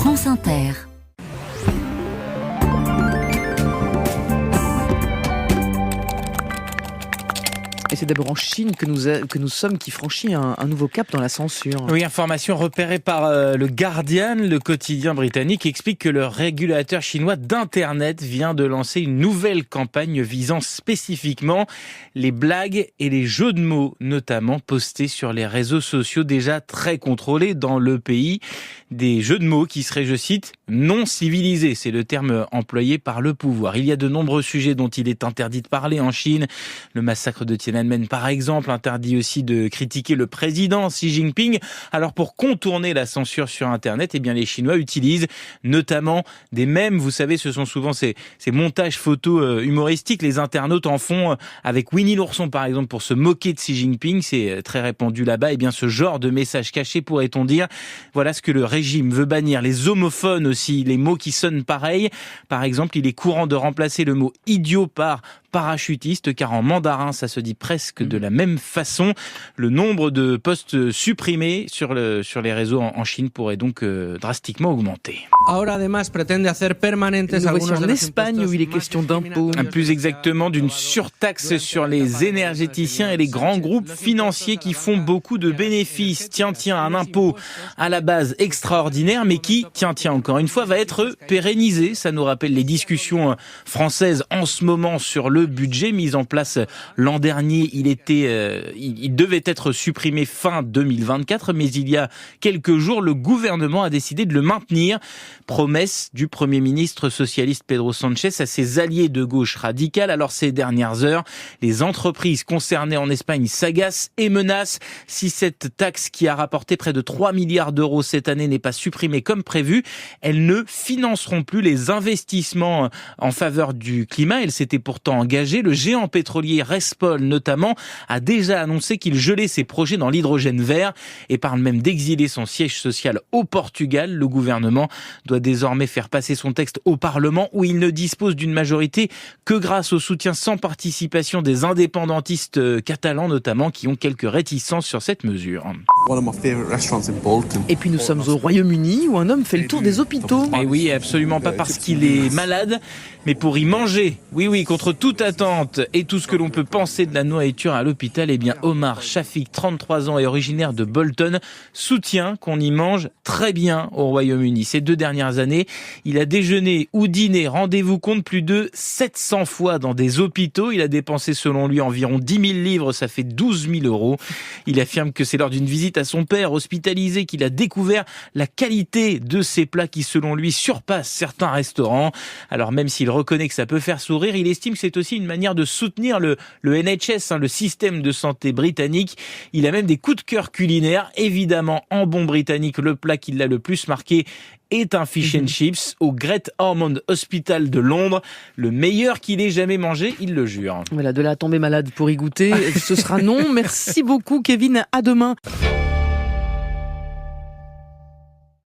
France Inter. Et c'est d'abord en Chine que nous sommes qui franchit un nouveau cap dans la censure. Oui, information repérée par le Guardian, le quotidien britannique, explique que le régulateur chinois d'Internet vient de lancer une nouvelle campagne visant spécifiquement les blagues et les jeux de mots, notamment postés sur les réseaux sociaux déjà très contrôlés dans le pays. Des jeux de mots qui seraient, je cite, non civilisés. C'est le terme employé par le pouvoir. Il y a de nombreux sujets dont il est interdit de parler en Chine. Le massacre de Tiananmen, par exemple, interdit aussi de critiquer le président Xi Jinping. Alors, pour contourner la censure sur Internet, eh bien, les Chinois utilisent notamment des mèmes. Vous savez, ce sont souvent ces montages photos humoristiques. Les internautes en font avec Winnie l'ourson, par exemple, pour se moquer de Xi Jinping. C'est très répandu là-bas. Eh bien, ce genre de message caché, pourrait-on dire, voilà ce que le régime veut bannir. Les homophones aussi, les mots qui sonnent pareil. Par exemple, il est courant de remplacer le mot idiot par parachutiste, car en mandarin, ça se dit presque de la même façon. Le nombre de posts supprimés sur les réseaux en Chine pourrait donc drastiquement augmenter. Nous voici en Espagne où il est question d'impôts. Plus exactement d'une surtaxe sur les énergéticiens et les grands groupes financiers qui font beaucoup de bénéfices. Tiens, un impôt à la base extraordinaire, mais qui, encore une fois, va être pérennisé. Ça nous rappelle les discussions françaises en ce moment sur le budget mis en place l'an dernier. Il devait être supprimé fin 2024, mais il y a quelques jours, le gouvernement a décidé de le maintenir. Promesse du Premier ministre socialiste Pedro Sánchez à ses alliés de gauche radicale. Alors, ces dernières heures, les entreprises concernées en Espagne s'agacent et menacent. Si cette taxe qui a rapporté près de 3 milliards d'euros cette année n'est pas supprimée comme prévu, elles ne financeront plus les investissements en faveur du climat. Elles s'étaient pourtant engagées. Le géant pétrolier Respol, notamment, a déjà annoncé qu'il gelait ses projets dans l'hydrogène vert et parle même d'exiler son siège social au Portugal. Le gouvernement doit désormais faire passer son texte au Parlement, où il ne dispose d'une majorité que grâce au soutien sans participation des indépendantistes catalans, notamment, qui ont quelques réticences sur cette mesure. Et puis nous sommes au Royaume-Uni où un homme fait le tour des hôpitaux. Mais oui, absolument pas parce qu'il est malade, mais pour y manger. Oui, contre toute attente et tout ce que l'on peut penser de la nourriture à l'hôpital, eh bien Omar Shafik, 33 ans et originaire de Bolton, soutient qu'on y mange très bien au Royaume-Uni. Ces 2 dernières années, il a déjeuné ou dîné, rendez-vous compte, plus de 700 fois dans des hôpitaux. Il a dépensé selon lui environ 10 000 livres, ça fait 12 000 euros. Il affirme que c'est lors d'une visite à son père hospitalisé qu'il a découvert la qualité de ces plats qui, selon lui, surpassent certains restaurants. Alors même s'il reconnaît que ça peut faire sourire, il estime que c'est aussi une manière de soutenir le NHS, le système de santé britannique. Il a même des coups de cœur culinaires. Évidemment, en bon britannique, le plat qui l'a le plus marqué est un fish and chips au Great Ormond Hospital de Londres. Le meilleur qu'il ait jamais mangé, il le jure. Voilà, de là à tomber malade pour y goûter, ce sera non. Merci beaucoup Kevin, à demain.